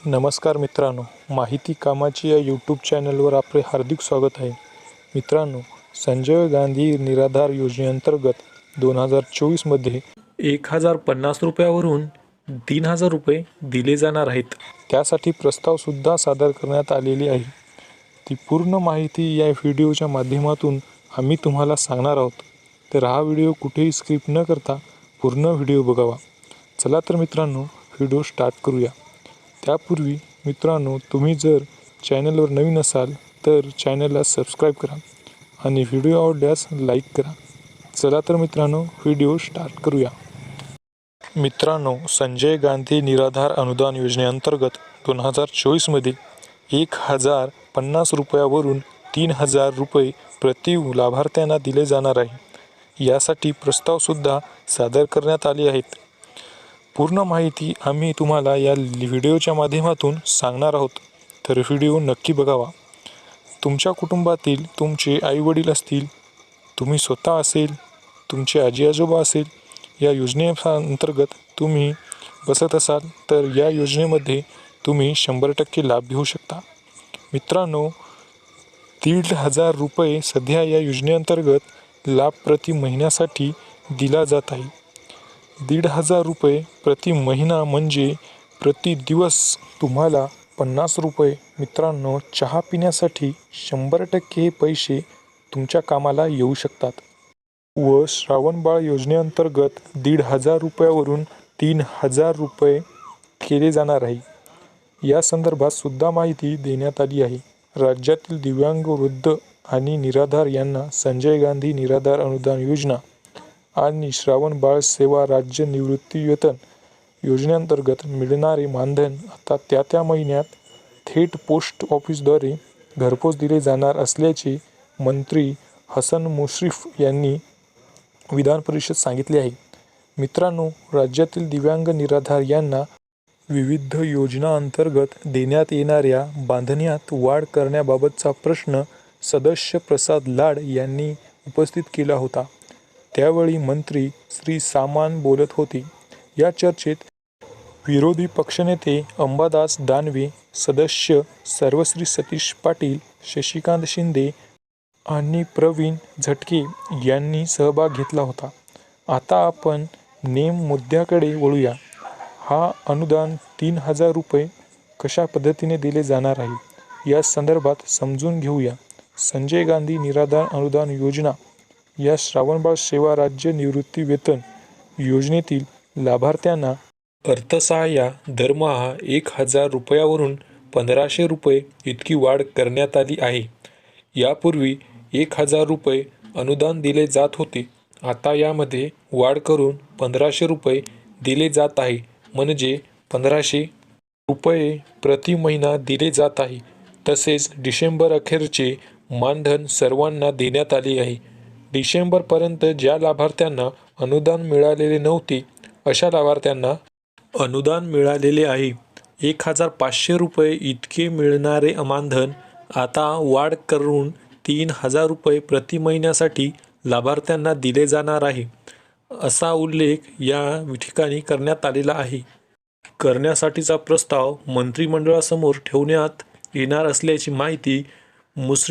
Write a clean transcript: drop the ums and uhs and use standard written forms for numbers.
नमस्कार मित्रांनो, माहिती कामाची या यूट्यूब चॅनलवर आपले हार्दिक स्वागत आहे. मित्रांनो, संजय गांधी निराधार योजनेअंतर्गत 2024मध्ये 1050 रुपयावरून 3000 रुपये दिले जाणार आहेत. त्यासाठी प्रस्तावसुद्धा सादर करण्यात आलेली आहे. ती पूर्ण माहिती या व्हिडिओच्या माध्यमातून आम्ही तुम्हाला सांगणार आहोत. तर हा व्हिडिओ कुठेही स्किप न करता पूर्ण व्हिडिओ बघावा. चला तर मित्रांनो, व्हिडिओ स्टार्ट करूया. त्यापूर्वी मित्रांनो, तुम्ही जर चॅनलवर नवीन असाल तर चॅनलला सबस्क्राईब करा आणि व्हिडिओ आवडल्यास लाईक करा. चला तर मित्रांनो, व्हिडिओ स्टार्ट करूया. मित्रांनो, संजय गांधी निराधार अनुदान योजनेअंतर्गत 2024मध्ये 1050 रुपयावरून 3000 रुपये प्रति लाभार्थ्यांना दिले जाणार आहे. यासाठी प्रस्तावसुद्धा सादर करण्यात आले आहेत. पूर्ण माहिती आम्ही तुम्हाला या व्हिडिओच्या माध्यमातून सांगणार आहोत, तर व्हिडिओ नक्की बघावा. तुमच्या कुटुंबातील तुमचे आईवडील असतील, तुम्ही स्वतः असेल, तुमचे आजी आजोबा असेल, या योजनेअंतर्गत तुम्ही बसत असाल तर या योजनेमध्ये तुम्ही 100% लाभ घेऊ शकता. मित्रांनो, 1500 रुपये सध्या या योजनेअंतर्गत लाभ प्रति महिन्यासाठी दिला जात आहे. 1500 रुपये प्रति महिना म्हणजे प्रति दिवस तुम्हाला 50 रुपये. मित्रांनो, चहा पिण्यासाठी 100% हे पैसे तुमच्या कामाला येऊ शकतात. व श्रावणबाळ योजनेअंतर्गत 1500 रुपयावरून 3000 रुपये केले जाणार आहे. या संदर्भात सुद्धा माहिती देण्यात आली आहे. राज्यातील दिव्यांग, वृद्ध आणि निराधार यांना संजय गांधी निराधार अनुदान योजना आणि श्रावण बाळ सेवा राज्य निवृत्तीवेतन योजनेअंतर्गत मिळणारे मानधन आता त्या महिन्यात थेट पोस्ट ऑफिसद्वारे घरपोच दिले जाणार असल्याचे मंत्री हसन मुश्रीफ यांनी विधान परिषदेत सांगितले आहे. मित्रांनो, राज्यातील दिव्यांग निराधार यांना विविध योजनांतर्गत देण्यात येणाऱ्या बांधण्यात वाढ करण्याबाबतचा प्रश्न सदस्य प्रसाद लाड यांनी उपस्थित केला होता. त्यावेळी मंत्री श्री सामान बोलत होते. या चर्चेत विरोधी पक्षनेते अंबादास दानवे, सदस्य सर्वश्री सतीश पाटील, शशिकांत शिंदे आणि प्रवीण झटके यांनी सहभाग घेतला होता. आता आपण मुद्द्याकडे वळूया. हा अनुदान 3000 रुपये कशा पद्धतीने दिले जाणार आहे या संदर्भात समजून घेऊया. संजय गांधी निराधार अनुदान योजना या श्रावणबाळ सेवा राज्य निवृत्ती वेतन योजनेतील लाभार्थ्यांना अर्थसहाय्य दरमहा 1000 रुपयावरून 1500 रुपये इतकी वाढ करण्यात आली आहे. यापूर्वी 1000 रुपये अनुदान दिले जात होते. आता यामध्ये वाढ करून 1500 रुपये दिले जात आहे. म्हणजे 1500 रुपये प्रति महिना दिले जात आहे. तसेच डिसेंबर अखेरचे मानधन सर्वांना देण्यात आले आहे. डिसेंबरपर्यंत ज्या लाभार्थ्यांना अनुदान मिळालेले नव्हते अशा लाभार्थ्यांना अनुदान मिळालेले आहे. 1500 रुपये इतके मिळणारे मानधन आता वाढ करून 3000 रुपये प्रति महिन्यासाठी लाभार्थ्यांना दिले जाणार आहे, असा उल्लेख या ठिकाणी करण्यात आलेला आहे. करण्यासाठीचा प्रस्ताव मंत्रिमंडळासमोर ठेवण्यात येणार असल्याची माहिती मुश्रीफ